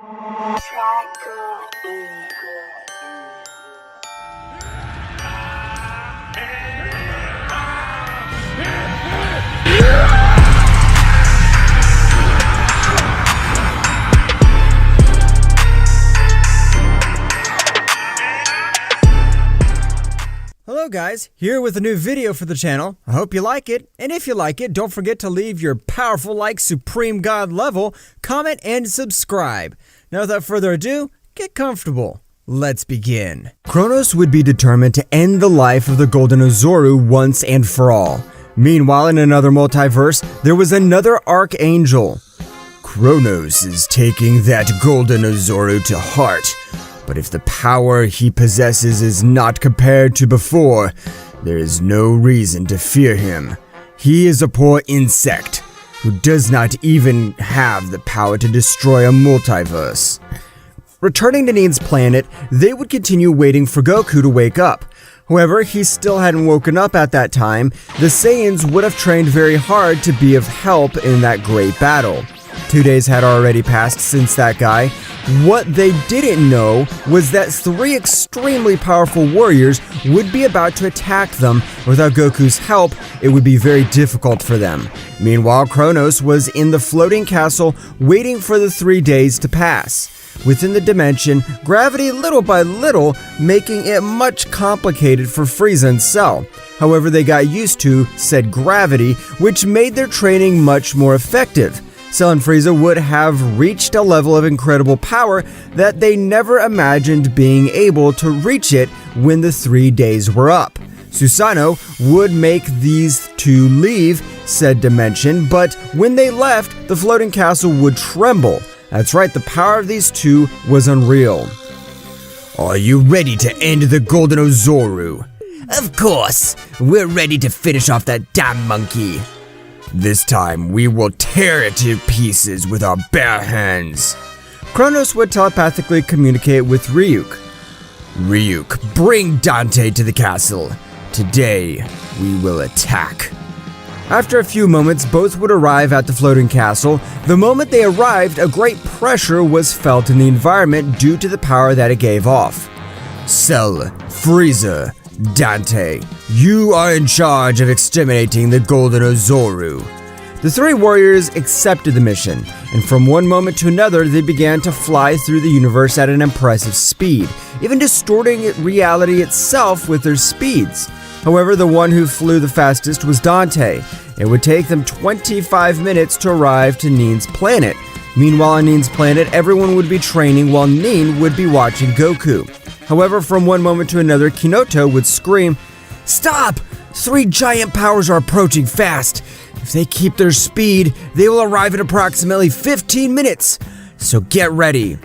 Hello guys, here with a new video for the channel. I hope you like it, and if you like it, don't forget to leave your powerful like Supreme God level, comment, and subscribe. Now without further ado, get comfortable. Let's begin. Kronos would be determined to end the life of the Golden Ozoru once and for all. Meanwhile, in another multiverse, there was another Archangel. Kronos is taking that Golden Ozoru to heart. But if the power he possesses is not compared to before, there is no reason to fear him. He is a poor insect who does not even have the power to destroy a multiverse. Returning to Nin's planet, they would continue waiting for Goku to wake up. However, he still hadn't woken up at that time. The Saiyans would have trained very hard to be of help in that great battle. 2 days had already passed since that guy. What they didn't know was that 3 extremely powerful warriors would be about to attack them. Without Goku's help, it would be very difficult for them. Meanwhile, Kronos was in the floating castle waiting for the 3 days to pass. Within the dimension, gravity little by little making it much complicated for Frieza and Cell. However, they got used to said gravity, which made their training much more effective. Cell and Frieza would have reached a level of incredible power that they never imagined being able to reach it when the 3 days were up. Susanoo would make these two leave said dimension, but when they left, the floating castle would tremble. That's right, the power of these two was unreal. Are you ready to end the Golden Ozoru? Of course, we're ready to finish off that damn monkey. This time, we will tear it to pieces with our bare hands. Kronos would telepathically communicate with Ryuk. Ryuk, bring Dante to the castle. Today, we will attack. After a few moments, both would arrive at the floating castle. The moment they arrived, a great pressure was felt in the environment due to the power that it gave off. Cell, Frieza, Dante, you are in charge of exterminating the Golden Ozoru. The 3 warriors accepted the mission, and from one moment to another they began to fly through the universe at an impressive speed, even distorting reality itself with their speeds. However, the one who flew the fastest was Dante. It would take them 25 minutes to arrive to Nin's planet. Meanwhile, on Nin's planet, everyone would be training while Nin would be watching Goku. However, from one moment to another, Kinoto would scream, "Stop! 3 giant powers are approaching fast. If they keep their speed, they will arrive in approximately 15 minutes. So get ready."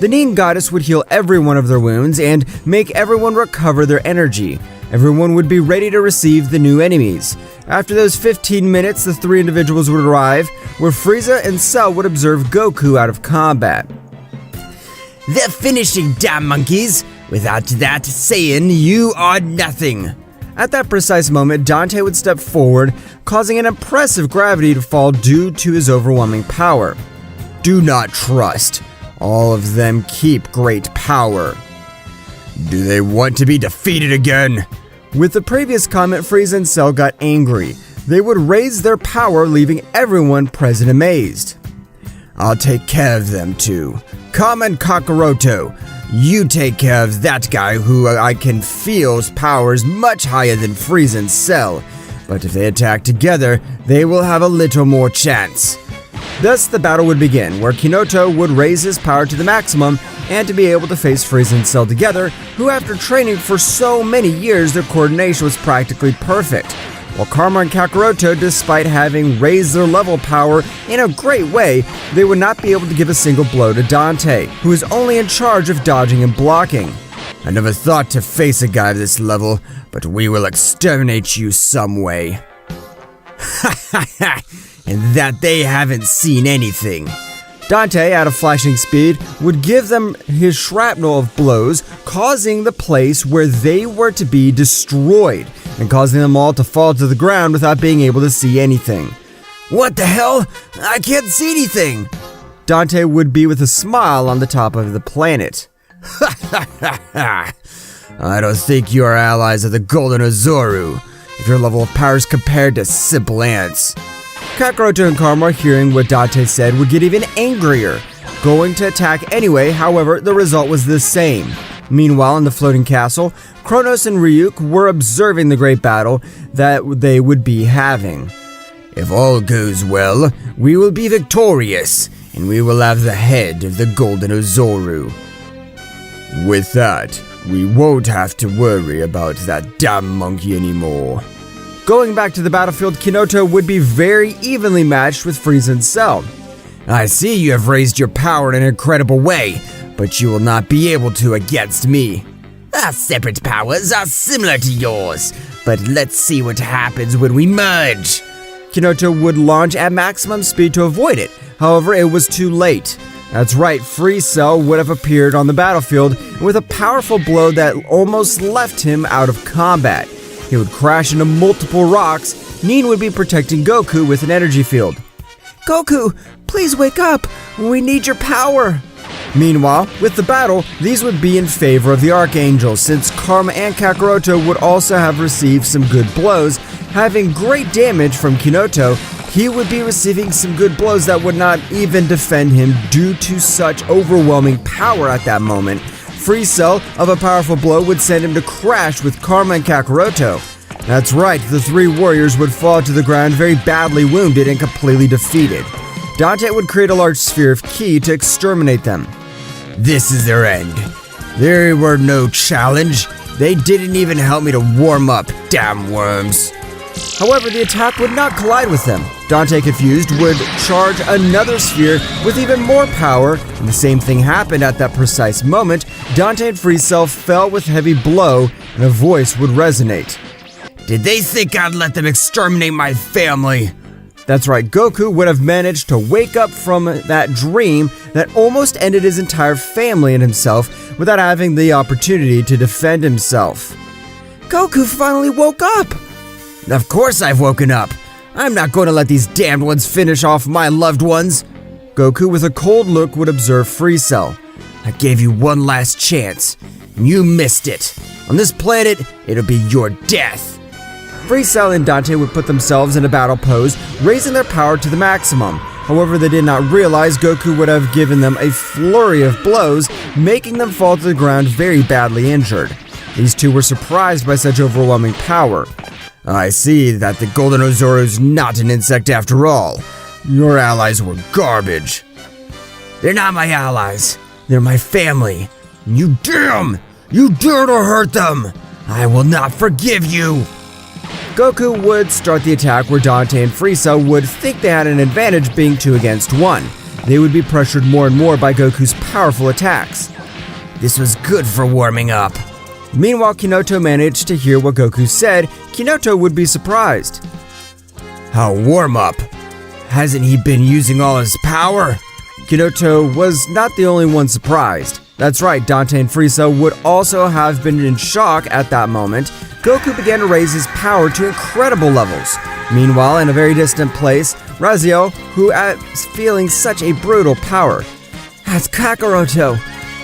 The Nin goddess would heal every one of their wounds and make everyone recover their energy. Everyone would be ready to receive the new enemies. After those 15 minutes, the 3 individuals would arrive, where Frieza and Cell would observe Goku out of combat. "They're finishing, damn monkeys! Without that, Saiyan, you are nothing!" At that precise moment, Dante would step forward, causing an impressive gravity to fall due to his overwhelming power. Do not trust. All of them keep great power. Do they want to be defeated again? With the previous comment, Frieza and Cell got angry. They would raise their power, leaving everyone present amazed. I'll take care of them too. Come and Kakaroto. You take care of that guy who I can feel's power is much higher than Frieza and Cell. But if they attack together, they will have a little more chance. Thus, the battle would begin, where Kinoto would raise his power to the maximum and to be able to face Frieza and Cell together, who after training for so many years, their coordination was practically perfect. While Karma and Kakaroto, despite having raised their level power in a great way, they would not be able to give a single blow to Dante, who is only in charge of dodging and blocking. I never thought to face a guy of this level, but we will exterminate you some way. Ha ha ha! And that they haven't seen anything. Dante, at a flashing speed, would give them his shrapnel of blows, causing the place where they were to be destroyed, and causing them all to fall to the ground without being able to see anything. What the hell? I can't see anything! Dante would be with a smile on the top of the planet. I don't think you are allies of the Golden Ozoru, if your level of power is compared to simple ants. Kakaroto and Karma, hearing what Dante said, would get even angrier, going to attack anyway. However, the result was the same. Meanwhile, in the floating castle, Kronos and Ryuk were observing the great battle that they would be having. If all goes well, we will be victorious, and we will have the head of the Golden Ozoru. With that, we won't have to worry about that damn monkey anymore. Going back to the battlefield, Kinoto would be very evenly matched with Frieza and Cell. I see you have raised your power in an incredible way, but you will not be able to against me. Our separate powers are similar to yours, but let's see what happens when we merge. Kinoto would launch at maximum speed to avoid it. However, it was too late. That's right, Free Cell would have appeared on the battlefield with a powerful blow that almost left him out of combat. He would crash into multiple rocks. Nin would be protecting Goku with an energy field. Goku, please wake up. We need your power. Meanwhile, with the battle, these would be in favor of the Archangel, since Karma and Kakaroto would also have received some good blows. Having great damage from Kinoto, he would be receiving some good blows that would not even defend him due to such overwhelming power at that moment. Free Cell of a powerful blow would send him to crash with Karma and Kakaroto. That's right, the three warriors would fall to the ground very badly wounded and completely defeated. Dante would create a large sphere of ki to exterminate them. This is their end. There were no challenge. They didn't even help me to warm up, damn worms. However, the attack would not collide with them. Dante, confused, would charge another sphere with even more power, and the same thing happened at that precise moment. Dante and Freecell fell with heavy blow, and a voice would resonate. Did they think I'd let them exterminate my family? That's right, Goku would have managed to wake up from that dream that almost ended his entire family and himself without having the opportunity to defend himself. Goku finally woke up! Of course I've woken up. I'm not going to let these damned ones finish off my loved ones. Goku with a cold look would observe Freecell. I gave you one last chance, and you missed it. On this planet, it'll be your death. Freecell and Dante would put themselves in a battle pose, raising their power to the maximum. However, they did not realize Goku would have given them a flurry of blows, making them fall to the ground very badly injured. These two were surprised by such overwhelming power. I see that the Golden Ozoru's not an insect after all. Your allies were garbage. They're not my allies. They're my family. You dare to hurt them. I will not forgive you. Goku would start the attack where Dante and Freecell would think they had an advantage being 2 against 1. They would be pressured more and more by Goku's powerful attacks. This was good for warming up. Meanwhile, Kinoto managed to hear what Goku said. Kinoto would be surprised. How warm up? Hasn't he been using all his power? Kinoto was not the only one surprised. That's right, Dante and Frieza would also have been in shock at that moment. Goku began to raise his power to incredible levels. Meanwhile, in a very distant place, Raziel, who is feeling such a brutal power. That's Kakaroto.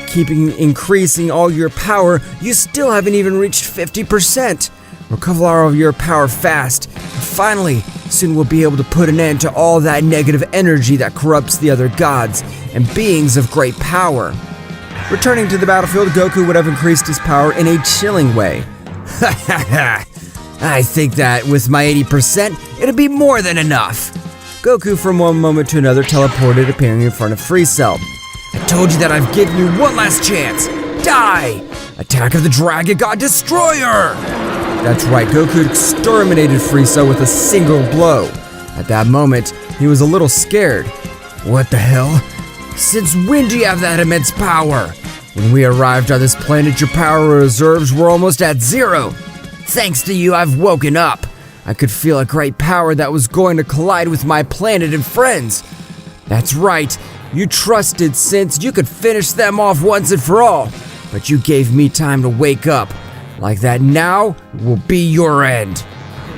Keeping increasing all your power, you still haven't even reached 50%. Recover all of your power fast. And finally, soon we'll be able to put an end to all that negative energy that corrupts the other gods and beings of great power. Returning to the battlefield, Goku would have increased his power in a chilling way. I think that with my 80%, it'll be more than enough. Goku from one moment to another teleported, appearing in front of Freecell. I told you that I've given you one last chance. Die! Attack of the Dragon God Destroyer! That's right, Goku exterminated Freecell with a single blow. At that moment, he was a little scared. What the hell? Since when do you have that immense power? When we arrived on this planet, your power reserves were almost at 0. Thanks to you, I've woken up. I could feel a great power that was going to collide with my planet and friends. That's right. You trusted since you could finish them off once and for all, but you gave me time to wake up. Like that now will be your end.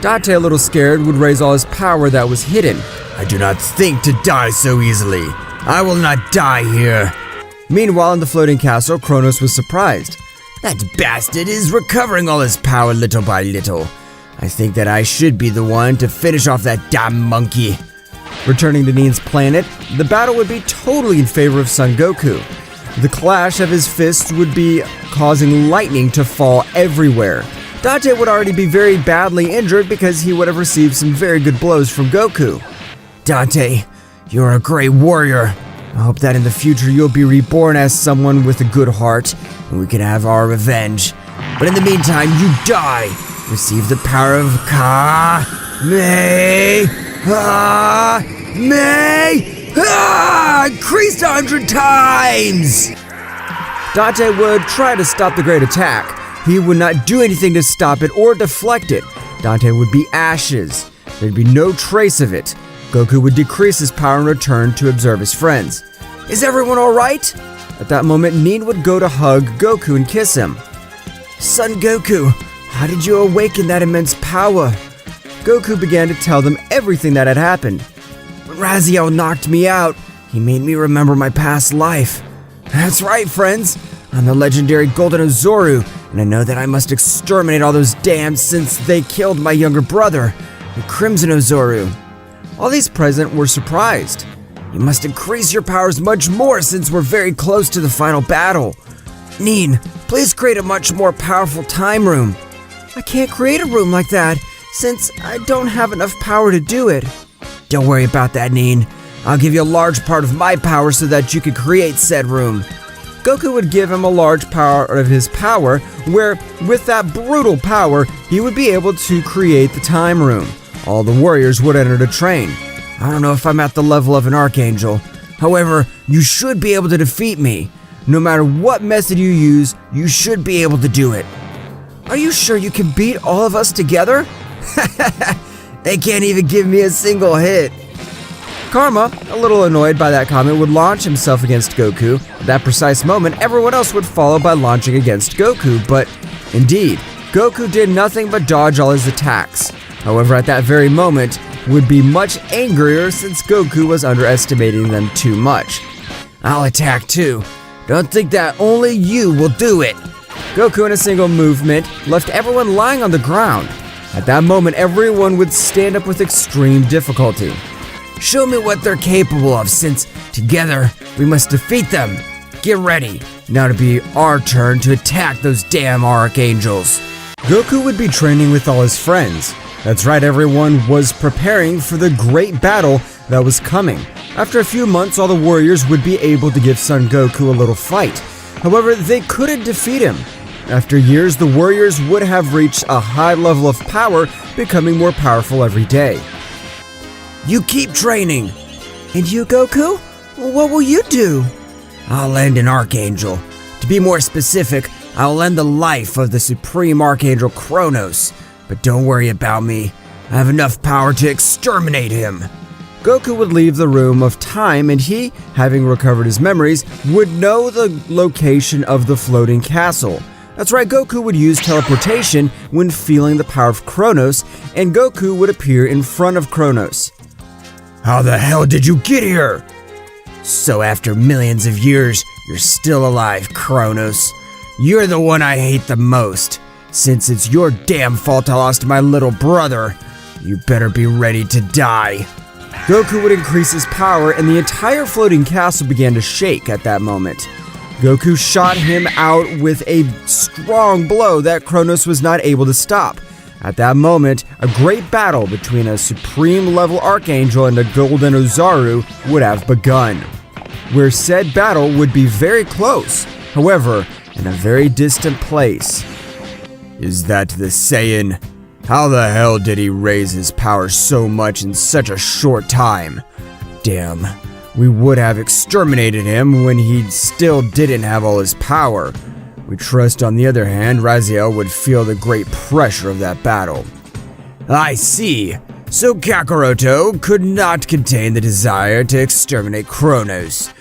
Dante, a little scared, would raise all his power that was hidden. I do not think to die so easily. I will not die here. Meanwhile, in the floating castle, Kronos was surprised. That bastard is recovering all his power little by little. I think that I should be the one to finish off that damn monkey. Returning to Nin's planet, the battle would be totally in favor of Son Goku. The clash of his fists would be causing lightning to fall everywhere. Dante would already be very badly injured because he would have received some very good blows from Goku. Dante, you're a great warrior. I hope that in the future you'll be reborn as someone with a good heart, and we can have our revenge. But in the meantime, you die. Receive the power of increased 100 times! Dante would try to stop the great attack. He would not do anything to stop it or deflect it. Dante would be ashes. There'd be no trace of it. Goku would decrease his power and return to observe his friends. Is everyone alright? At that moment, Nin would go to hug Goku and kiss him. Son Goku, how did you awaken that immense power? Goku began to tell them everything that had happened. When Raziel knocked me out, he made me remember my past life. That's right, friends. I'm the legendary Golden Ozoru, and I know that I must exterminate all those damns since they killed my younger brother, the Crimson Ozoru. All these present were surprised. You must increase your powers much more since we're very close to the final battle. Nin, please create a much more powerful time room. I can't create a room like that, since I don't have enough power to do it. Don't worry about that, Nin. I'll give you a large part of my power so that you can create said room. Goku would give him a large part of his power, where, with that brutal power, he would be able to create the time room. All the warriors would enter to train. I don't know if I'm at the level of an Archangel. However, you should be able to defeat me. No matter what method you use, you should be able to do it. Are you sure you can beat all of us together? They can't even give me a single hit. Karma, a little annoyed by that comment, would launch himself against Goku. At that precise moment, everyone else would follow by launching against Goku, but indeed, Goku did nothing but dodge all his attacks. However, at that very moment, would be much angrier since Goku was underestimating them too much. I'll attack too. Don't think that only you will do it. Goku in a single movement left everyone lying on the ground. At that moment, everyone would stand up with extreme difficulty. Show me what they're capable of, since together we must defeat them. Get ready. Now to be our turn to attack those damn Archangels. Goku would be training with all his friends. That's right, everyone was preparing for the great battle that was coming. After a few months, all the warriors would be able to give Son Goku a little fight. However, they couldn't defeat him. After years, the warriors would have reached a high level of power, becoming more powerful every day. You keep training. And you, Goku? What will you do? I'll end an Archangel. To be more specific, I'll end the life of the Supreme Archangel Kronos. But don't worry about me. I have enough power to exterminate him. Goku would leave the room of time, and he, having recovered his memories, would know the location of the floating castle. That's right, Goku would use teleportation when feeling the power of Kronos, and Goku would appear in front of Kronos. How the hell did you get here? So after millions of years, you're still alive, Kronos. You're the one I hate the most. Since it's your damn fault I lost my little brother, you better be ready to die. Goku would increase his power, and the entire floating castle began to shake at that moment. Goku shot him out with a strong blow that Kronos was not able to stop. At that moment, a great battle between a supreme level Archangel and a Golden Ozoru would have begun, where said battle would be very close, however, in a very distant place. Is that the Saiyan? How the hell did he raise his power so much in such a short time? Damn, we would have exterminated him when he still didn't have all his power. We trust, on the other hand, Raziel would feel the great pressure of that battle. I see. So Kakaroto could not contain the desire to exterminate Kronos.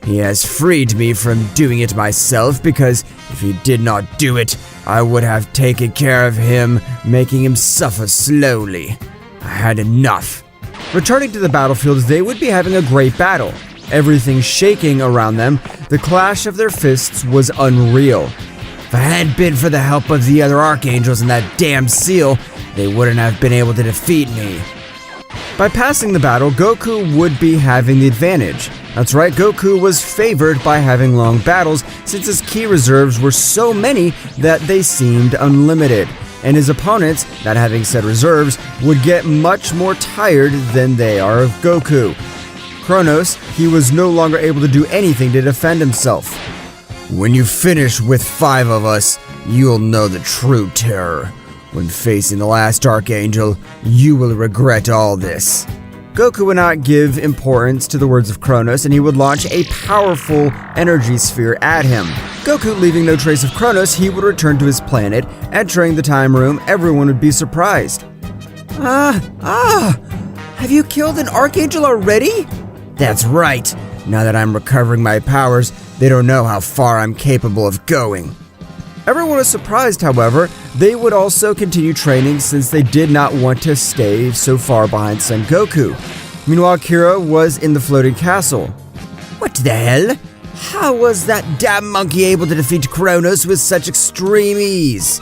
He has freed me from doing it myself, because if he did not do it, I would have taken care of him, making him suffer slowly. I had enough. Returning to the battlefield, they would be having a great battle. everything shaking around them. The clash of their fists was unreal. If it hadn't been for the help of the other archangels and that damn seal, they wouldn't have been able to defeat me. By passing the battle, Goku would be having the advantage. That's right, Goku was favored by having long battles since his ki reserves were so many that they seemed unlimited, and his opponents, not having said reserves, would get much more tired than they are of Goku. Kronos, he was no longer able to do anything to defend himself. When you finish with 5 of us, you'll know the true terror. When facing the last Archangel, you will regret all this. Goku would not give importance to the words of Kronos, and he would launch a powerful energy sphere at him. Goku, leaving no trace of Kronos, he would return to his planet. Entering the time room, everyone would be surprised. Have you killed an Archangel already? That's right. Now that I'm recovering my powers, they don't know how far I'm capable of going. Everyone was surprised, however. They would also continue training since they did not want to stay so far behind Son Goku. Meanwhile, Kira was in the floating castle. What the hell? How was that damn monkey able to defeat Kronos with such extreme ease?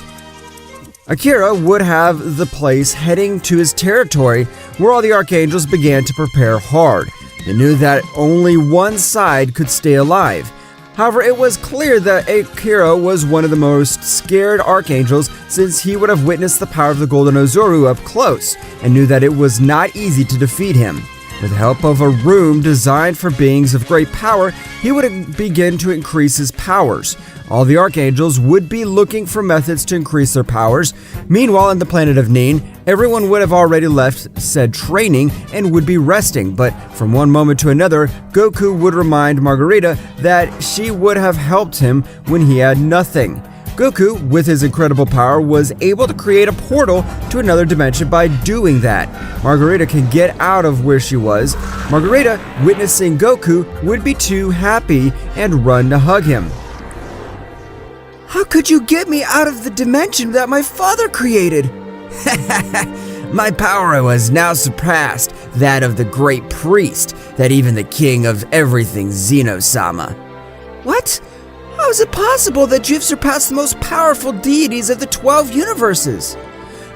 Akira would have the place heading to his territory where all the Archangels began to prepare hard. They knew that only one side could stay alive. However, it was clear that Akira was one of the most scared Archangels since he would have witnessed the power of the Golden Ozoru up close and knew that it was not easy to defeat him. With the help of a room designed for beings of great power, he would begin to increase his powers. All the Archangels would be looking for methods to increase their powers. Meanwhile, on the planet of Nin, everyone would have already left said training and would be resting, but from one moment to another, Goku would remind Margarita that she would have helped him when he had nothing. Goku, with his incredible power, was able to create a portal to another dimension by doing that. Margarita can get out of where she was. Margarita, witnessing Goku, would be too happy and run to hug him. How could you get me out of the dimension that my father created? My power was now surpassed that of the great priest, that even the king of everything, Zeno-sama. What? How is it possible that you've surpassed the most powerful deities of the 12 universes?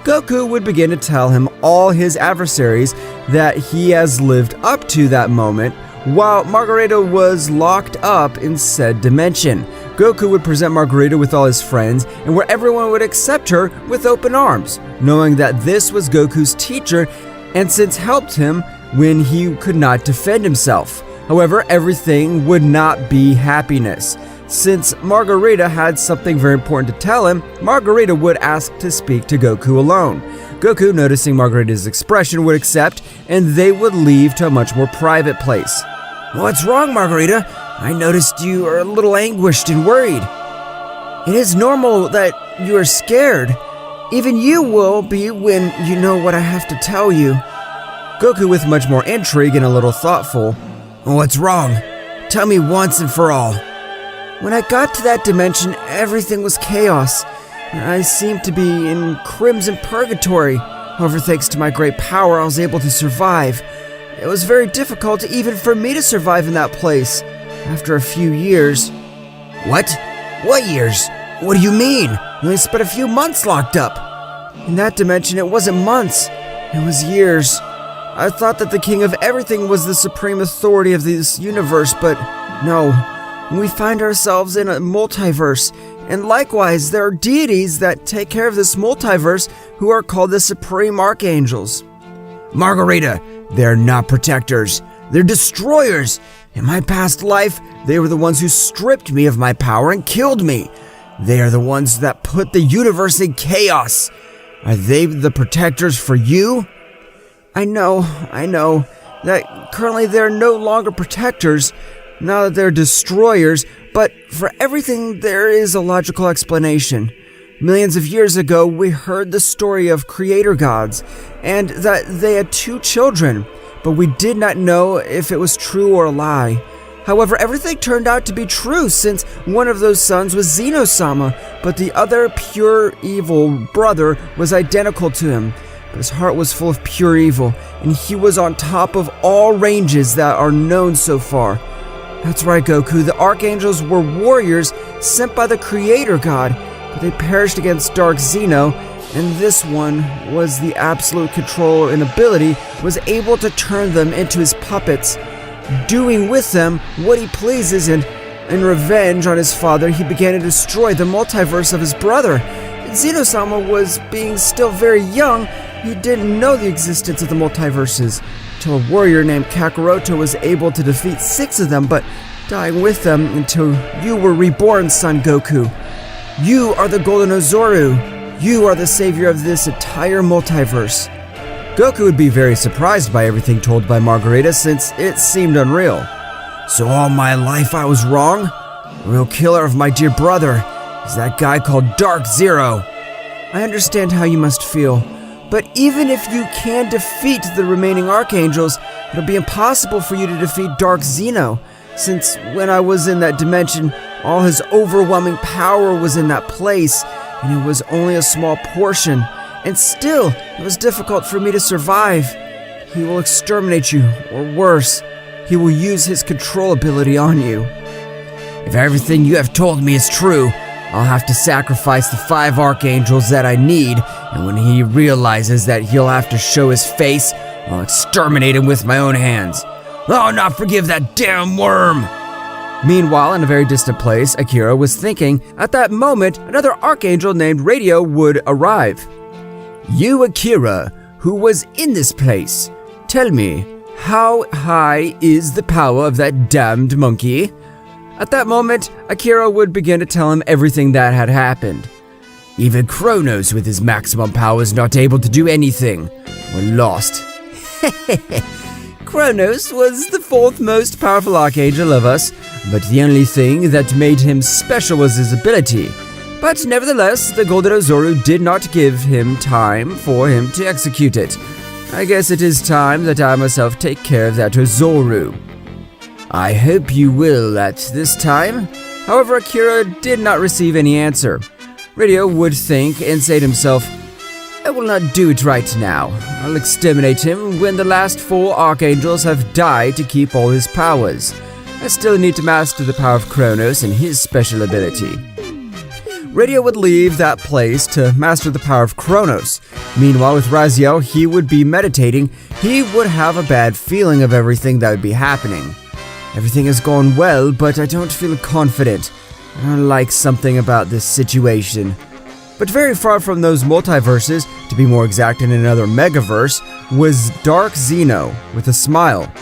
Goku would begin to tell him all his adversaries that he has lived up to that moment, while Margarita was locked up in said dimension. Goku would present Margarita with all his friends, and where everyone would accept her with open arms, knowing that this was Goku's teacher and since helped him when he could not defend himself. However, everything would not be happiness. Since Margarita had something very important to tell him, Margarita would ask to speak to Goku alone. Goku, noticing Margarita's expression, would accept, and they would leave to a much more private place. What's wrong, Margarita? I noticed you are a little anguished and worried. It is normal that you are scared. Even you will be when you know what I have to tell you. Goku, with much more intrigue and a little thoughtful. What's wrong? Tell me once and for all. When I got to that dimension, everything was chaos. I seemed to be in crimson purgatory. However, thanks to my great power, I was able to survive. It was very difficult even for me to survive in that place. After a few years... What? What years? What do you mean? I only spent a few months locked up. In that dimension, it wasn't months. It was years. I thought that the king of everything was the supreme authority of this universe, but no. We find ourselves in a multiverse, and likewise, there are deities that take care of this multiverse who are called the Supreme Archangels. Margarita, they're not protectors. They're destroyers. In my past life, they were the ones who stripped me of my power and killed me. They are the ones that put the universe in chaos. Are they the protectors for you? I know, that currently they're no longer protectors, now that they're destroyers, but for everything there is a logical explanation. Millions of years ago, we heard the story of creator gods, and that they had 2 children, but we did not know if it was true or a lie. However, everything turned out to be true since one of those sons was Zeno-sama, but the other pure evil brother was identical to him. his heart was full of pure evil, and he was on top of all ranges that are known so far. That's right, Goku, the Archangels were warriors sent by the Creator God, but they perished against Dark Zeno, and this one was the absolute control and ability, was able to turn them into his puppets, doing with them what he pleases, and in revenge on his father, he began to destroy the multiverse of his brother. Zeno-sama was being still very young. He didn't know the existence of the multiverses, till a warrior named Kakaroto was able to defeat 6 of them, but dying with them until you were reborn, son Goku. You are the Golden Ozoru. You are the savior of this entire multiverse. Goku would be very surprised by everything told by Margarita, since it seemed unreal. So all my life I was wrong? The real killer of my dear brother is that guy called Dark Zero. I understand how you must feel, but even if you can defeat the remaining Archangels, it'll be impossible for you to defeat Dark Zeno, since when I was in that dimension, all his overwhelming power was in that place, and it was only a small portion, and still, it was difficult for me to survive. He will exterminate you, or worse, he will use his control ability on you. If everything you have told me is true, I'll have to sacrifice the 5 Archangels that I need, and when he realizes that he'll have to show his face, I'll exterminate him with my own hands. I'll not forgive that damn worm! Meanwhile, in a very distant place, Akira was thinking, at that moment, another Archangel named Radio would arrive. You, Akira, who was in this place, tell me, how high is the power of that damned monkey? At that moment, Akira would begin to tell him everything that had happened. Even Kronos with his maximum power is not able to do anything. We're lost. Kronos was the 4th most powerful Archangel of us, but the only thing that made him special was his ability. But nevertheless, the Golden Ozoru did not give him time for him to execute it. I guess it is time that I myself take care of that Ozoru. I hope you will at this time. However, Akira did not receive any answer. Radio would think and say to himself, I will not do it right now. I'll exterminate him when the last 4 Archangels have died to keep all his powers. I still need to master the power of Kronos and his special ability. Radio would leave that place to master the power of Kronos. Meanwhile, with Raziel, he would be meditating. He would have a bad feeling of everything that would be happening. Everything has gone well, but I don't feel confident. I don't like something about this situation. But very far from those multiverses, to be more exact in another megaverse, was Dark Zeno with a smile.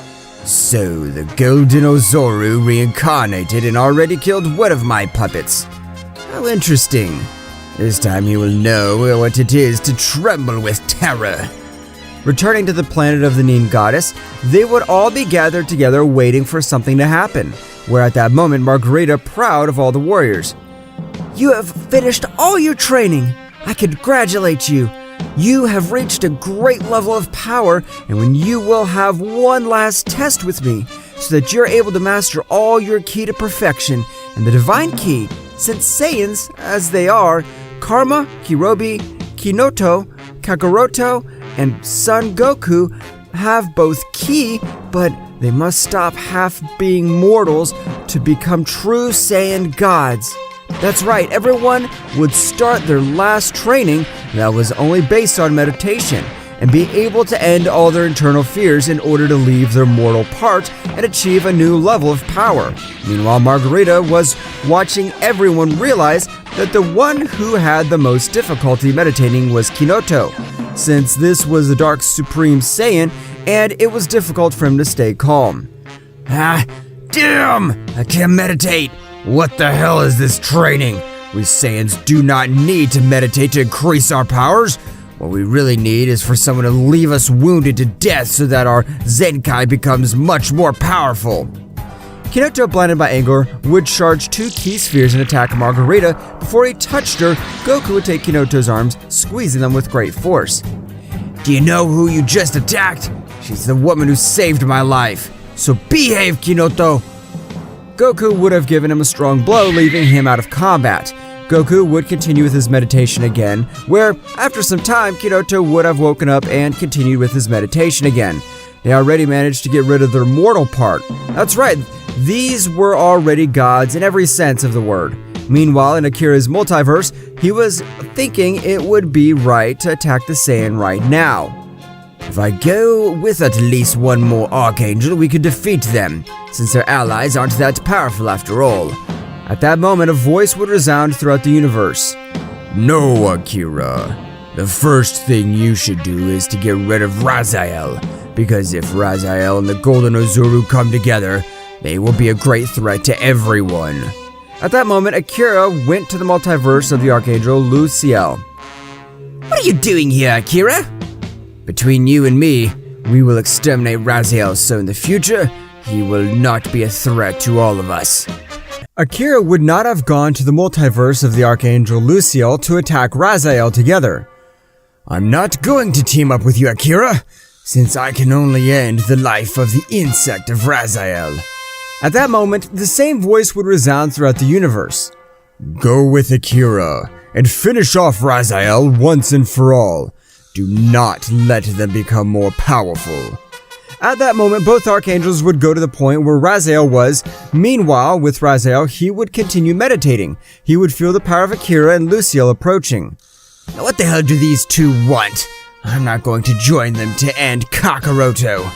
So, the Golden Ozoru reincarnated and already killed one of my puppets. How interesting. This time he will know what it is to tremble with terror. Returning to the planet of the Nin Goddess, they would all be gathered together waiting for something to happen, where at that moment Margarita, proud of all the warriors. You have finished all your training. I congratulate you. You have reached a great level of power, and when you will have one last test with me, so that you're able to master all your ki to perfection, and the divine ki, since Saiyans, as they are, Karma, Kirobi, Kinoto, Kakaroto, and Son Goku have both ki, but they must stop half being mortals to become true Saiyan gods. That's right, everyone would start their last training that was only based on meditation and be able to end all their internal fears in order to leave their mortal part and achieve a new level of power. Meanwhile, Margarita was watching everyone realize that the one who had the most difficulty meditating was Kinoto, since this was the Dark Supreme Saiyan and it was difficult for him to stay calm. Damn! I can't meditate! What the hell is this training? We Saiyans do not need to meditate to increase our powers. What we really need is for someone to leave us wounded to death so that our Zenkai becomes much more powerful. Kinoto, blinded by anger, would charge 2 ki spheres and attack Margarita. Before he touched her, Goku would take Kinoto's arms, squeezing them with great force. Do you know who you just attacked? She's the woman who saved my life. So behave, Kinoto! Goku would have given him a strong blow, leaving him out of combat. Goku would continue with his meditation again, where after some time, Kyoto would have woken up and continued with his meditation again. They already managed to get rid of their mortal part. That's right, these were already gods in every sense of the word. Meanwhile, in Akira's multiverse, he was thinking it would be right to attack the Saiyan right now. If I go with at least one more Archangel, we could defeat them, since their allies aren't that powerful after all. At that moment, a voice would resound throughout the universe. No, Akira. The first thing you should do is to get rid of Raziel, because if Raziel and the Golden Ozuru come together, they will be a great threat to everyone. At that moment, Akira went to the multiverse of the Archangel Luciel. What are you doing here, Akira? Between you and me, we will exterminate Raziel, so in the future, he will not be a threat to all of us. Akira would not have gone to the multiverse of the Archangel Luciel to attack Raziel together. I'm not going to team up with you, Akira, since I can only end the life of the insect of Raziel. At that moment, the same voice would resound throughout the universe. Go with Akira, and finish off Raziel once and for all. Do not let them become more powerful. At that moment, both Archangels would go to the point where Raziel was. Meanwhile, with Raziel, he would continue meditating. He would feel the power of Akira and Luciel approaching. Now what the hell do these two want? I'm not going to join them to end Kakaroto.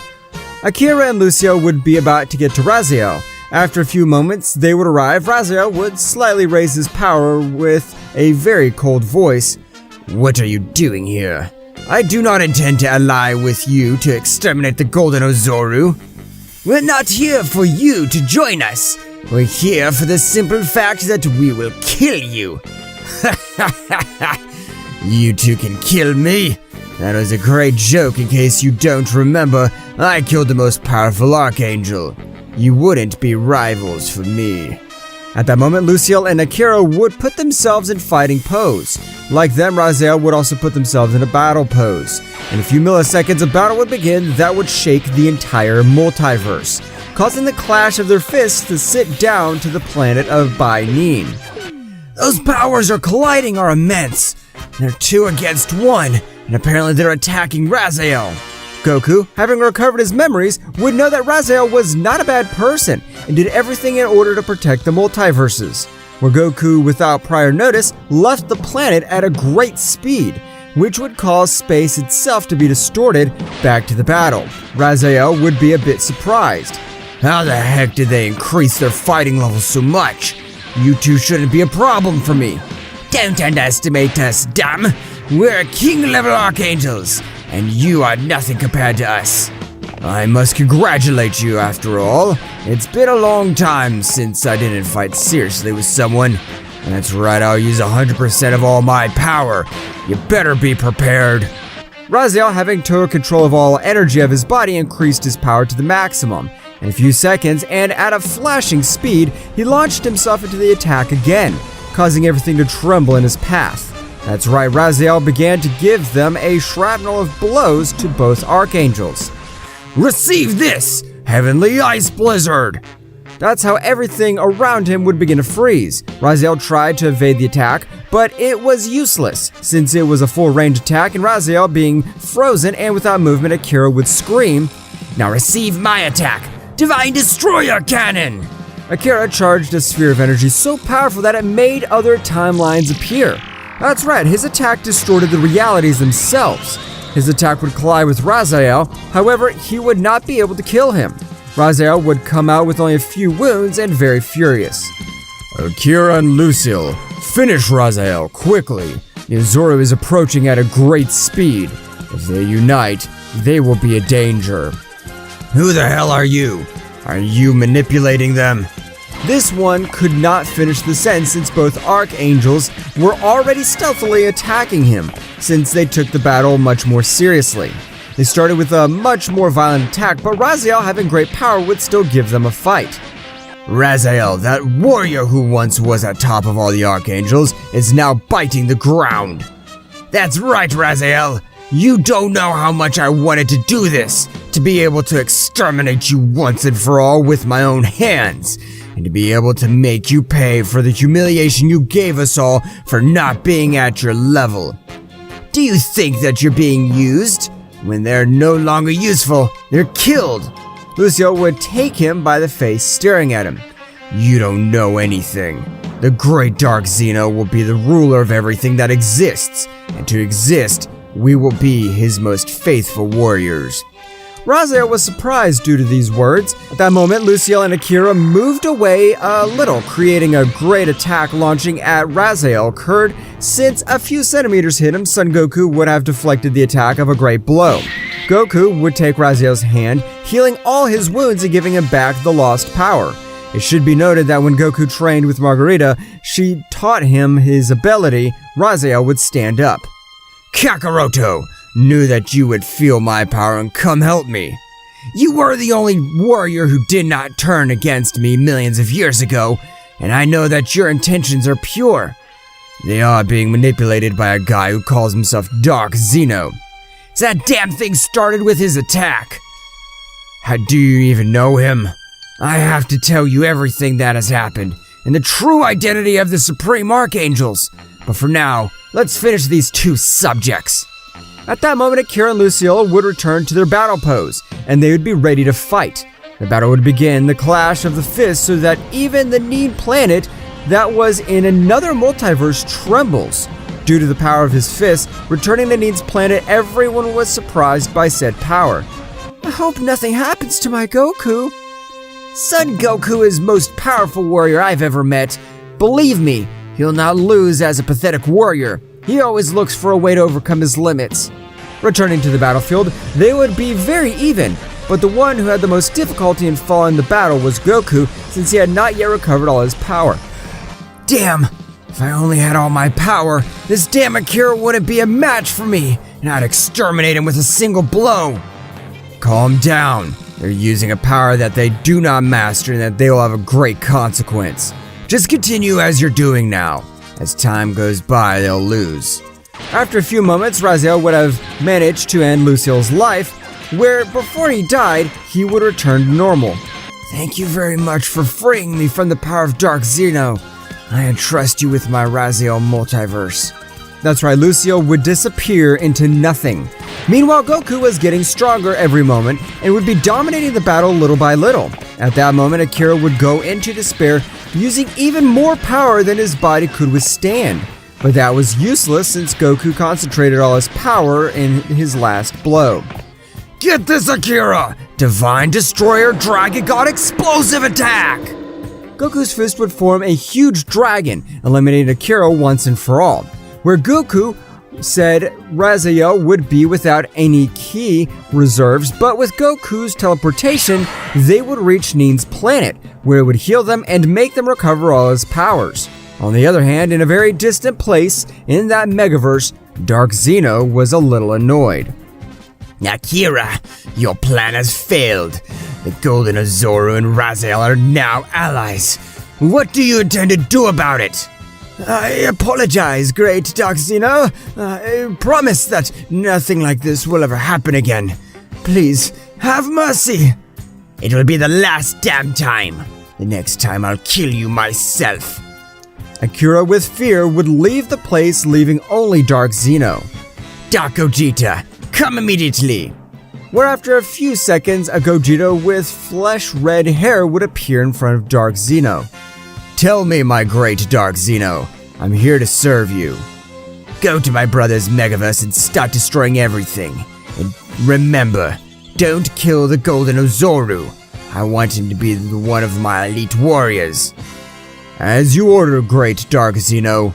Akira and Luciel would be about to get to Raziel. After a few moments, they would arrive. Raziel would slightly raise his power with a very cold voice. What are you doing here? I do not intend to ally with you to exterminate the Golden Ozuru. We're not here for you to join us. We're here for the simple fact that we will kill you. You two can kill me? That was a great joke in case you don't remember. I killed the most powerful Archangel. You wouldn't be rivals for me. At that moment, Luciel and Akira would put themselves in fighting pose. Like them, Raziel would also put themselves in a battle pose. In a few milliseconds, a battle would begin that would shake the entire multiverse, causing the clash of their fists to sit down to the planet of Bai Nin. Those powers are colliding are immense. They're 2 against 1, and apparently they're attacking Raziel. Goku, having recovered his memories, would know that Raziel was not a bad person and did everything in order to protect the multiverses. Where Goku, without prior notice, left the planet at a great speed, which would cause space itself to be distorted back to the battle. Raziel would be a bit surprised. How the heck did they increase their fighting levels so much? You two shouldn't be a problem for me. Don't underestimate us, dumb. We're king-level Archangels, and you are nothing compared to us. I must congratulate you after all. It's been a long time since I didn't fight seriously with someone. That's right, I'll use 100% of all my power. You better be prepared. Raziel, having total control of all energy of his body, increased his power to the maximum. In a few seconds, and at a flashing speed, he launched himself into the attack again, causing everything to tremble in his path. That's right, Raziel began to give them a shrapnel of blows to both Archangels. Receive this, Heavenly Ice Blizzard! That's how everything around him would begin to freeze. Raziel tried to evade the attack, but it was useless, since it was a full-range attack, and Raziel being frozen and without movement, Akira would scream, "Now receive my attack, Divine Destroyer Cannon!" Akira charged a sphere of energy so powerful that it made other timelines appear. That's right, his attack distorted the realities themselves. His attack would collide with Raziel, however, he would not be able to kill him. Raziel would come out with only a few wounds and very furious. Akira and Luciel, finish Raziel quickly. The Ozuru is approaching at a great speed. If they unite, they will be a danger. Who the hell are you? Are you manipulating them? This one could not finish the sentence since both Archangels were already stealthily attacking him, since they took the battle much more seriously. They started with a much more violent attack, but Raziel, having great power, would still give them a fight. Raziel, that warrior who once was at top of all the Archangels, is now biting the ground. That's right, Raziel. You don't know how much I wanted to do this, to be able to exterminate you once and for all with my own hands. and to be able to make you pay for the humiliation you gave us all for not being at your level. Do you think that you're being used? When they're no longer useful, they're killed. Lucio would take him by the face, staring at him. You don't know anything. The great Dark Zeno will be the ruler of everything that exists, and to exist, we will be his most faithful warriors. Raziel was surprised due to these words. At that moment, Lucio and Akira moved away a little, creating a great attack launching at Raziel occurred. Since a few centimeters hit him, Son Goku would have deflected the attack of a great blow. Goku would take Raziel's hand, healing all his wounds and giving him back the lost power. It should be noted that when Goku trained with Margarita, she taught him his ability. Raziel would stand up. Kakaroto! Knew that you would feel my power and come help me. You were the only warrior who did not turn against me millions of years ago, and I know that your intentions are pure. They are being manipulated by a guy who calls himself Dark Zeno. That damn thing started with his attack. How do you even know him? I have to tell you everything that has happened, and the true identity of the Supreme Archangels. But for now, let's finish these two subjects. At that moment, Akira and Lucille would return to their battle pose, and they would be ready to fight. The battle would begin, the clash of the fists, so that even the Need planet that was in another multiverse trembles. Due to the power of his fist, returning to Need's planet, everyone was surprised by said power. I hope nothing happens to my Goku. Son Goku is the most powerful warrior I've ever met. Believe me, he'll not lose as a pathetic warrior. He always looks for a way to overcome his limits. Returning to the battlefield, they would be very even, but the one who had the most difficulty in falling the battle was Goku, since he had not yet recovered all his power. Damn! If I only had all my power, this damn Akira wouldn't be a match for me, and I'd exterminate him with a single blow. Calm down. They're using a power that they do not master and that they will have a great consequence. Just continue as you're doing now. As time goes by, they'll lose. After a few moments, Raziel would have managed to end Lucille's life, where before he died, he would return to normal. Thank you very much for freeing me from the power of Dark Zeno. I entrust you with my Raziel multiverse. That's right, Lucille would disappear into nothing. Meanwhile, Goku was getting stronger every moment and would be dominating the battle little by little. At that moment, Akira would go into despair, using even more power than his body could withstand. But that was useless since Goku concentrated all his power in his last blow. Get this, Akira! Divine Destroyer Dragon God Explosive Attack! Goku's fist would form a huge dragon, eliminating Akira once and for all. Where Goku said Raziel would be without any ki reserves, but with Goku's teleportation, they would reach Neen's planet, where it would heal them and make them recover all his powers. On the other hand, in a very distant place in that megaverse, Dark Zeno was a little annoyed. Akira, your plan has failed. The Golden Ozoru and Raziel are now allies. What do you intend to do about it? I apologize, great Dark Zeno. I promise that nothing like this will ever happen again. Please, have mercy. It will be the last damn time. The next time I'll kill you myself. Akira, with fear, would leave the place, leaving only Dark Zeno. Dark Gogeta, come immediately. Where after a few seconds, a Gogeta with flesh-red hair would appear in front of Dark Zeno. Tell me, my great Dark Zeno, I'm here to serve you. Go to my brother's Megaverse and start destroying everything. And remember, don't kill the Golden Ozoru. I want him to be one of my elite warriors. As you order, great Dark Zeno.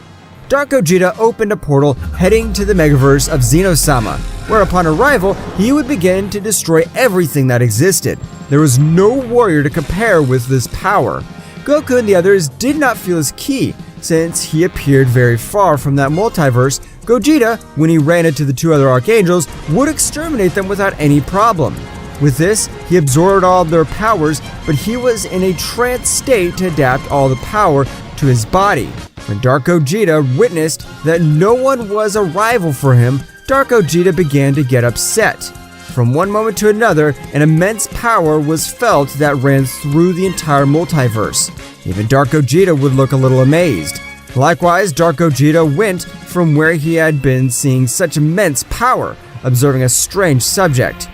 Dark Gogeta opened a portal heading to the Megaverse of Zeno-sama, where upon arrival, he would begin to destroy everything that existed. There was no warrior to compare with this power. Goku and the others did not feel his ki, since he appeared very far from that multiverse. Gogeta, when he ran into the two other Archangels, would exterminate them without any problem. With this, he absorbed all of their powers, but he was in a trance state to adapt all the power to his body. When Dark Gogeta witnessed that no one was a rival for him, Dark Gogeta began to get upset. From one moment to another, an immense power was felt that ran through the entire multiverse. Even Dark Gogeta would look a little amazed. Likewise, Dark Gogeta went from where he had been seeing such immense power, observing a strange subject.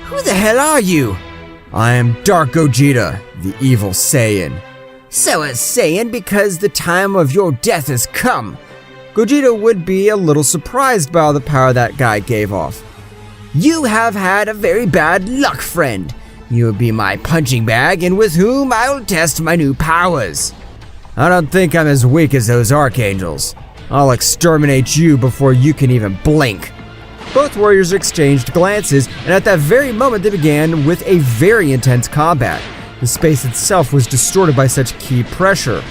Who the hell are you? I am Dark Gogeta, the evil Saiyan. So a Saiyan because the time of your death has come. Gogeta would be a little surprised by all the power that guy gave off. You have had a very bad luck, friend. You will be my punching bag and with whom I will test my new powers. I don't think I'm as weak as those archangels. I'll exterminate you before you can even blink. Both warriors exchanged glances, and at that very moment they began with a very intense combat. The space itself was distorted by such key pressure.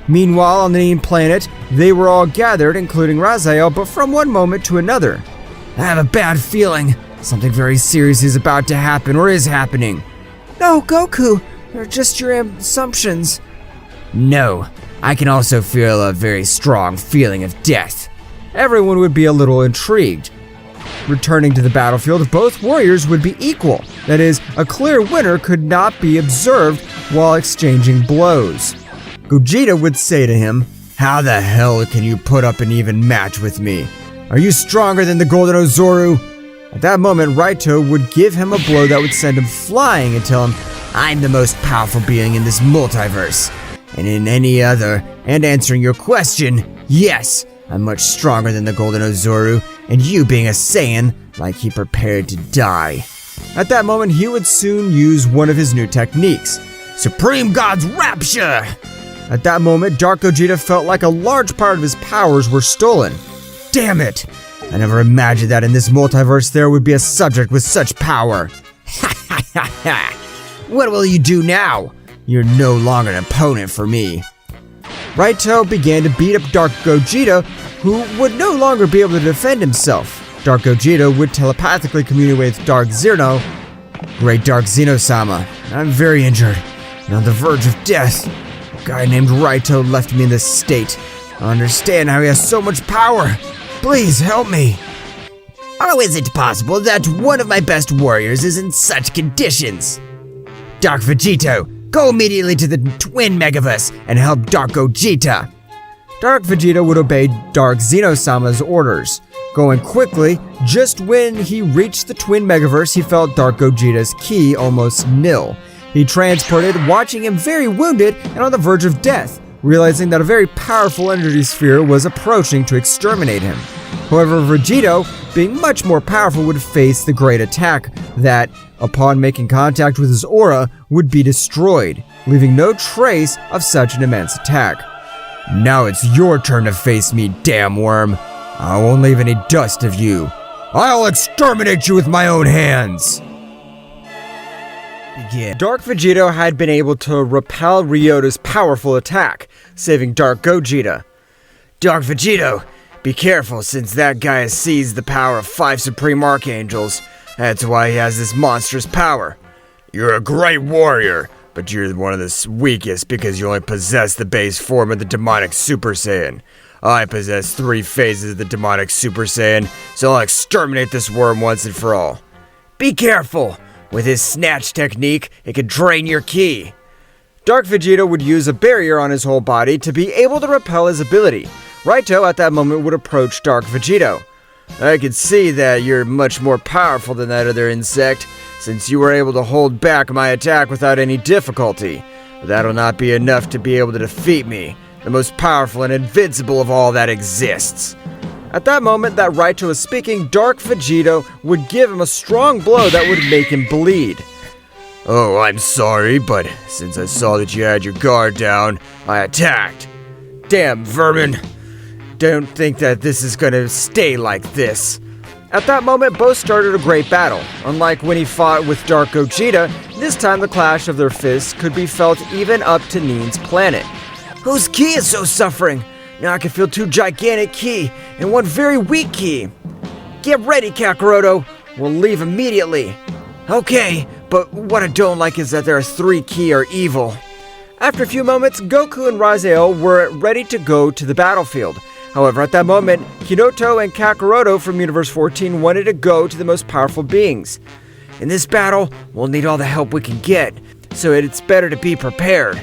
Meanwhile, on the Nean planet, they were all gathered, including Raziel, but from one moment to another. I have a bad feeling. Something very serious is about to happen or is happening. No, Goku, they're just your assumptions. No, I can also feel a very strong feeling of death. Everyone would be a little intrigued. Returning to the battlefield, both warriors would be equal. That is, a clear winner could not be observed while exchanging blows. Gogeta would say to him, "How the hell can you put up an even match with me? Are you stronger than the Golden Ozoru?" At that moment, Raito would give him a blow that would send him flying and tell him, I'm the most powerful being in this multiverse. And in any other, and answering your question, yes, I'm much stronger than the Golden Ozoru, and you being a Saiyan, like he prepared to die. At that moment, he would soon use one of his new techniques, Supreme God's Rapture! At that moment, Dark Gogeta felt like a large part of his powers were stolen. Damn it! I never imagined that in this multiverse there would be a subject with such power. Ha ha ha ha! What will you do now? You're no longer an opponent for me. Raito began to beat up Dark Gogeta, who would no longer be able to defend himself. Dark Gogeta would telepathically communicate with Dark Zeno. Great Dark Zeno-sama, I'm very injured and on the verge of death. A guy named Raito left me in this state. I understand how he has so much power. Please help me. How is it possible that one of my best warriors is in such conditions? Dark Vegito, go immediately to the Twin Megaverse and help Dark Gogeta. Dark Vegeta would obey Dark Zeno-sama's orders. Going quickly, just when he reached the Twin Megaverse, he felt Dark Gogeta's ki almost nil. He transported, watching him very wounded and on the verge of death, realizing that a very powerful energy sphere was approaching to exterminate him. However, Vegito, being much more powerful, would face the great attack that, upon making contact with his aura, would be destroyed, leaving no trace of such an immense attack. Now it's your turn to face me, damn worm. I won't leave any dust of you. I'll exterminate you with my own hands. Begin. Dark Vegito had been able to repel Ryota's powerful attack, saving Dark Gogeta. Dark Vegito, be careful since that guy has seized the power of 5 Supreme Archangels. That's why he has this monstrous power. You're a great warrior, but you're one of the weakest because you only possess the base form of the demonic Super Saiyan. I possess 3 phases of the demonic Super Saiyan, so I'll exterminate this worm once and for all. Be careful! With his snatch technique, it can drain your ki. Dark Vegeta would use a barrier on his whole body to be able to repel his ability. Raito at that moment would approach Dark Vegito. I can see that you're much more powerful than that other insect, since you were able to hold back my attack without any difficulty. But that'll not be enough to be able to defeat me, the most powerful and invincible of all that exists. At that moment that Raito was speaking, Dark Vegito would give him a strong blow that would make him bleed. Oh, I'm sorry, but since I saw that you had your guard down, I attacked. Damn vermin. Don't think that this is gonna stay like this. At that moment, both started a great battle. Unlike when he fought with Dark Gogeta, this time the clash of their fists could be felt even up to Nean's planet. Whose ki is so suffering? Now I can feel 2 gigantic ki and 1 very weak ki. Get ready, Kakaroto. We'll leave immediately. Okay, but what I don't like is that there are 3 ki are evil. After a few moments, Goku and Raziel were ready to go to the battlefield. However, at that moment, Kinoto and Kakaroto from Universe 14 wanted to go to the most powerful beings. In this battle, we'll need all the help we can get, so it's better to be prepared.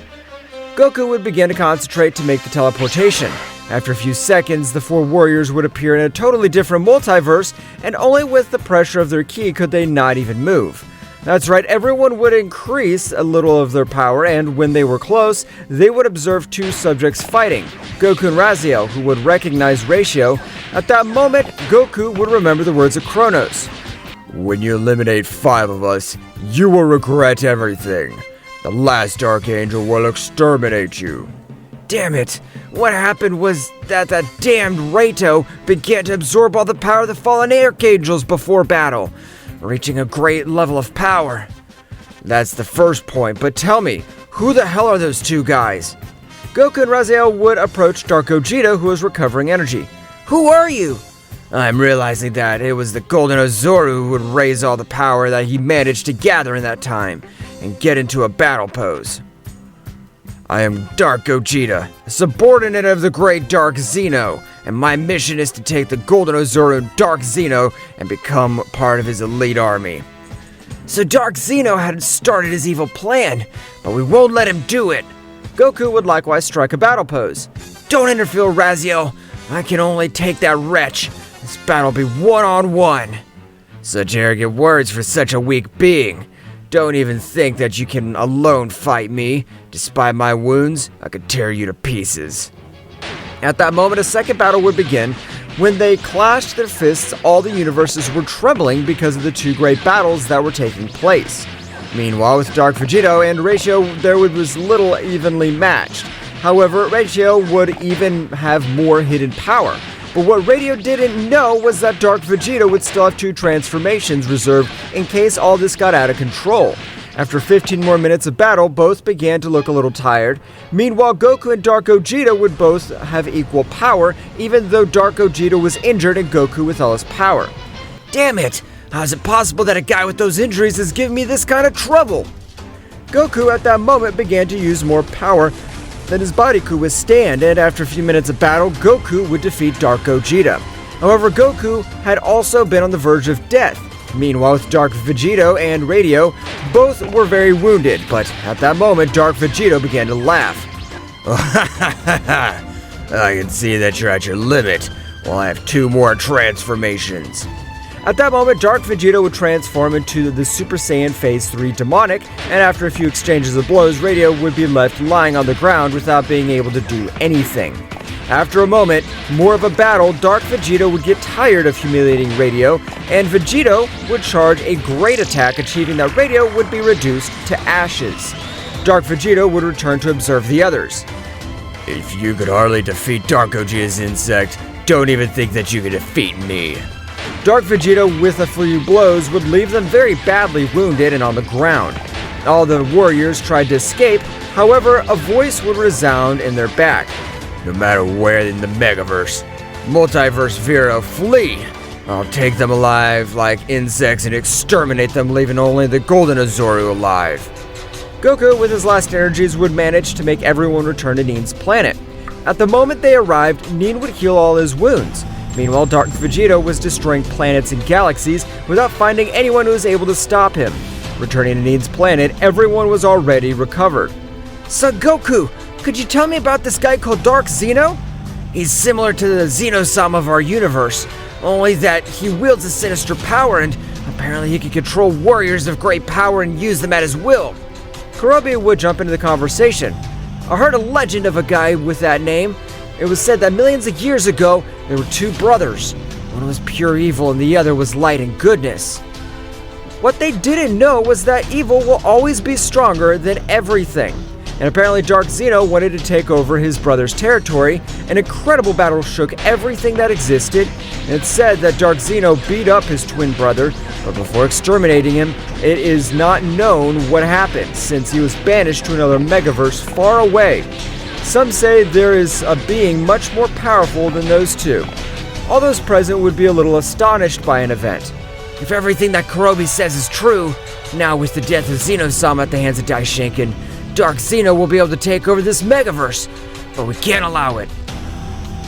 Goku would begin to concentrate to make the teleportation. After a few seconds, the four warriors would appear in a totally different multiverse, and only with the pressure of their ki could they not even move. That's right, everyone would increase a little of their power, and when they were close, they would observe two subjects fighting, Goku and Raziel, who would recognize Ratio. At that moment, Goku would remember the words of Kronos. When you eliminate 5 of us, you will regret everything. The last Archangel will exterminate you. Damn it! What happened was that damned Rato began to absorb all the power of the fallen Archangels before battle, reaching a great level of power. That's the first point, but tell me, who the hell are those two guys? Goku and Raziel would approach Dark Gogeta, who was recovering energy. Who are you? I'm realizing that it was the Golden Ozoru who would raise all the power that he managed to gather in that time, and get into a battle pose. I am Dark Gogeta, a subordinate of the great Dark Zeno, and my mission is to take the Golden Ozoru Dark Zeno and become part of his elite army. So Dark Zeno had started his evil plan, but we won't let him do it. Goku would likewise strike a battle pose. Don't interfere, Raziel. I can only take that wretch. This battle will be one-on-one. Such arrogant words for such a weak being. Don't even think that you can alone fight me. Despite my wounds, I could tear you to pieces. At that moment, a second battle would begin. When they clashed their fists, all the universes were trembling because of the two great battles that were taking place. Meanwhile, with Dark Vegito and Ratio, there was little evenly matched. However, Ratio would even have more hidden power. But what Ratio didn't know was that Dark Vegeta would still have 2 transformations reserved in case all this got out of control. After 15 more minutes of battle, both began to look a little tired. Meanwhile, Goku and Dark Gogeta would both have equal power, even though Dark Gogeta was injured and Goku with all his power. Damn it! How is it possible that a guy with those injuries is giving me this kind of trouble? Goku at that moment began to use more power than his body could withstand, and after a few minutes of battle, Goku would defeat Dark Gogeta. However, Goku had also been on the verge of death. Meanwhile, with Dark Vegito and Radio, both were very wounded, but at that moment, Dark Vegito began to laugh. I can see that you're at your limit. Well, I have 2 more transformations. At that moment, Dark Vegito would transform into the Super Saiyan Phase 3 Demonic, and after a few exchanges of blows, Radio would be left lying on the ground without being able to do anything. After a moment, more of a battle, Dark Vegito would get tired of humiliating Radio, and Vegito would charge a great attack, achieving that Radio would be reduced to ashes. Dark Vegito would return to observe the others. If you could hardly defeat Dark Gogeta's insect, don't even think that you could defeat me. Dark Vegeta, with a few blows, would leave them very badly wounded and on the ground. All the warriors tried to escape, however, a voice would resound in their back. No matter where in the Megaverse, Multiverse Vero, flee! I'll take them alive like insects and exterminate them, leaving only the Golden Ozoru alive. Goku, with his last energies, would manage to make everyone return to Neen's planet. At the moment they arrived, Neen would heal all his wounds. Meanwhile, Dark Vegito was destroying planets and galaxies without finding anyone who was able to stop him. Returning to Neen's planet, everyone was already recovered. Son Goku, could you tell me about this guy called Dark Zeno? He's similar to the Zeno-sama of our universe, only that he wields a sinister power and apparently he can control warriors of great power and use them at his will. Kurobe would jump into the conversation. I heard a legend of a guy with that name. It was said that millions of years ago, there were 2 brothers. One was pure evil and the other was light and goodness. What they didn't know was that evil will always be stronger than everything. And apparently Dark Zeno wanted to take over his brother's territory. An incredible battle shook everything that existed. And it's said that Dark Zeno beat up his twin brother, but before exterminating him, it is not known what happened, since he was banished to another megaverse far away. Some say there is a being much more powerful than those 2. All those present would be a little astonished by an event. If everything that Kurobe says is true, now with the death of Zeno-sama at the hands of Daishinken, Dark Zeno will be able to take over this megaverse, but we can't allow it.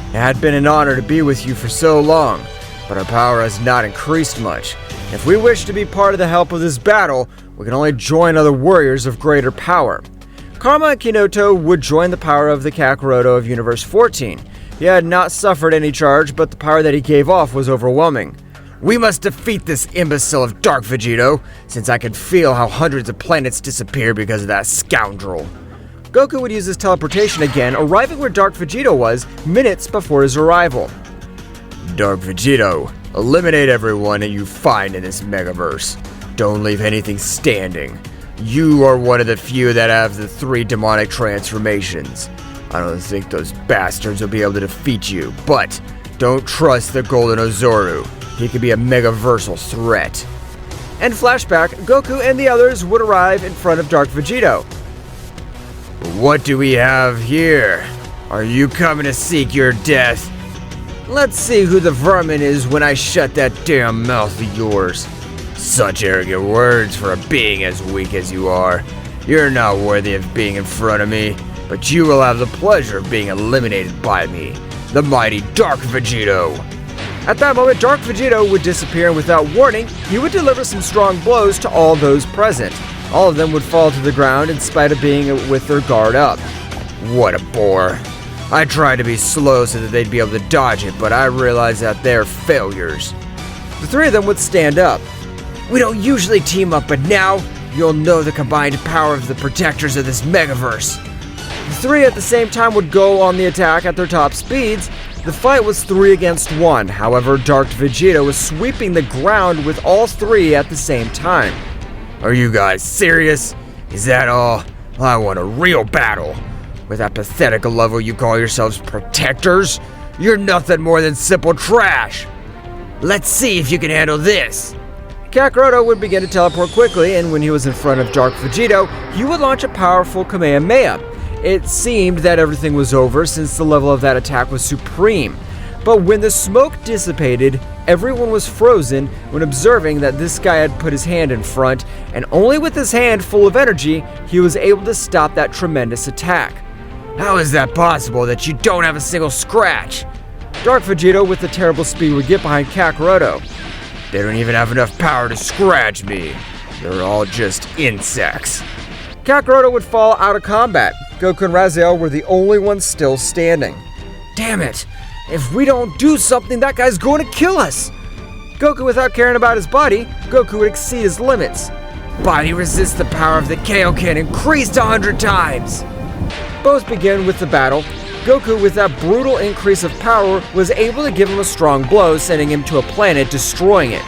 It had been an honor to be with you for so long, but our power has not increased much. If we wish to be part of the help of this battle, we can only join other warriors of greater power. Karma and Kinoto would join the power of the Kakaroto of Universe 14. He had not suffered any charge, but the power that he gave off was overwhelming. We must defeat this imbecile of Dark Vegito, since I can feel how hundreds of planets disappear because of that scoundrel. Goku would use his teleportation again, arriving where Dark Vegito was minutes before his arrival. Dark Vegito, eliminate everyone that you find in this megaverse. Don't leave anything standing. You are one of the few that have the 3 demonic transformations. I don't think those bastards will be able to defeat you, but don't trust the Golden Ozoru. He could be a megaversal threat. And flashback, Goku and the others would arrive in front of Dark Vegito. What do we have here? Are you coming to seek your death? Let's see who the vermin is when I shut that damn mouth of yours. Such arrogant words for a being as weak as you are. You're not worthy of being in front of me, but you will have the pleasure of being eliminated by me, the mighty Dark Vegito. At that moment, Dark Vegito would disappear, and without warning, he would deliver some strong blows to all those present. All of them would fall to the ground in spite of being with their guard up. What a bore. I tried to be slow so that they'd be able to dodge it, but I realized that they're failures. The 3 of them would stand up. We don't usually team up, but now you'll know the combined power of the protectors of this megaverse. The 3 at the same time would go on the attack at their top speeds. The fight was 3 against 1. However, Dark Vegito was sweeping the ground with all 3 at the same time. Are you guys serious? Is that all? I want a real battle. With that pathetic level you call yourselves protectors? You're nothing more than simple trash. Let's see if you can handle this. Kakaroto would begin to teleport quickly, and when he was in front of Dark Vegito, he would launch a powerful Kamehameha. It seemed that everything was over since the level of that attack was supreme. But when the smoke dissipated, everyone was frozen when observing that this guy had put his hand in front, and only with his hand full of energy, he was able to stop that tremendous attack. How is that possible that you don't have a single scratch? Dark Vegito with the terrible speed would get behind Kakaroto. They don't even have enough power to scratch me. They're all just insects. Kakaroto would fall out of combat. Goku and Raziel were the only ones still standing. Damn it! If we don't do something, that guy's going to kill us! Goku, without caring about his body, Goku would exceed his limits. Body resists the power of the Kaioken increased 100 times! Both begin with the battle. Goku, with that brutal increase of power, was able to give him a strong blow, sending him to a planet, destroying it.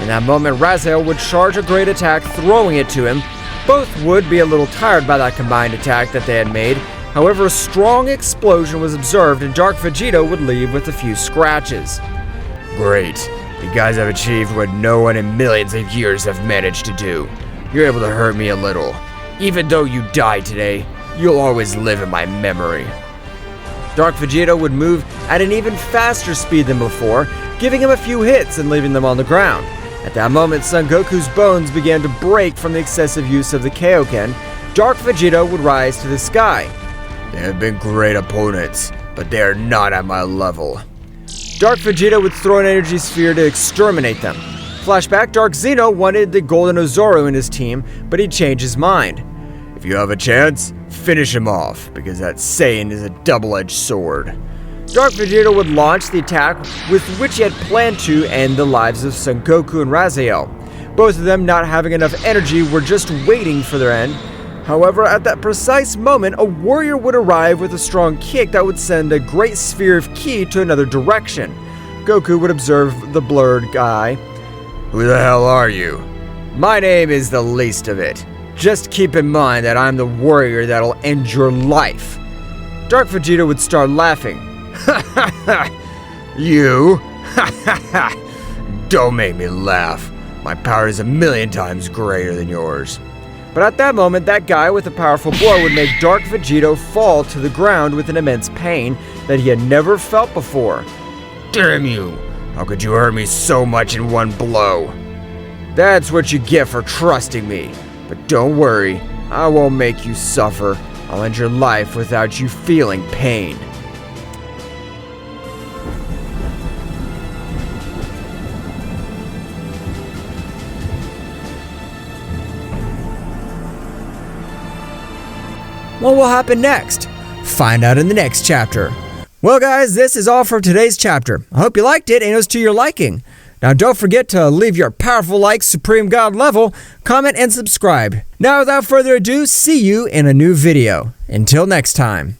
In that moment, Raziel would charge a great attack, throwing it to him. Both would be a little tired by that combined attack that they had made. However, a strong explosion was observed, and Dark Vegito would leave with a few scratches. Great. You guys have achieved what no one in millions of years have managed to do. You're able to hurt me a little. Even though you died today, you'll always live in my memory. Dark Vegito would move at an even faster speed than before, giving him a few hits and leaving them on the ground. At that moment, Son Goku's bones began to break from the excessive use of the Kaioken. Dark Vegito would rise to the sky. They have been great opponents, but they are not at my level. Dark Vegito would throw an energy sphere to exterminate them. Flashback, Dark Zeno wanted the Golden Ozoru in his team, but he changed his mind. If you have a chance, finish him off, because that Saiyan is a double-edged sword. Dark Vegito would launch the attack with which he had planned to end the lives of Son Goku and Raziel. Both of them, not having enough energy, were just waiting for their end. However, at that precise moment, a warrior would arrive with a strong kick that would send a great sphere of ki to another direction. Goku would observe the blurred guy. Who the hell are you? My name is the least of it. Just keep in mind that I'm the warrior that'll end your life. Dark Vegito would start laughing. Ha ha ha! You? Ha ha ha! Don't make me laugh. My power is 1,000,000 times greater than yours. But at that moment, that guy with a powerful blow would make Dark Vegito fall to the ground with an immense pain that he had never felt before. Damn you! How could you hurt me so much in one blow? That's what you get for trusting me. But don't worry, I won't make you suffer. I'll end your life without you feeling pain. What will happen next? Find out in the next chapter. Well guys, this is all for today's chapter. I hope you liked it and it was to your liking. Now don't forget to leave your powerful like Supreme God level, comment, and subscribe. Now without further ado, see you in a new video. Until next time.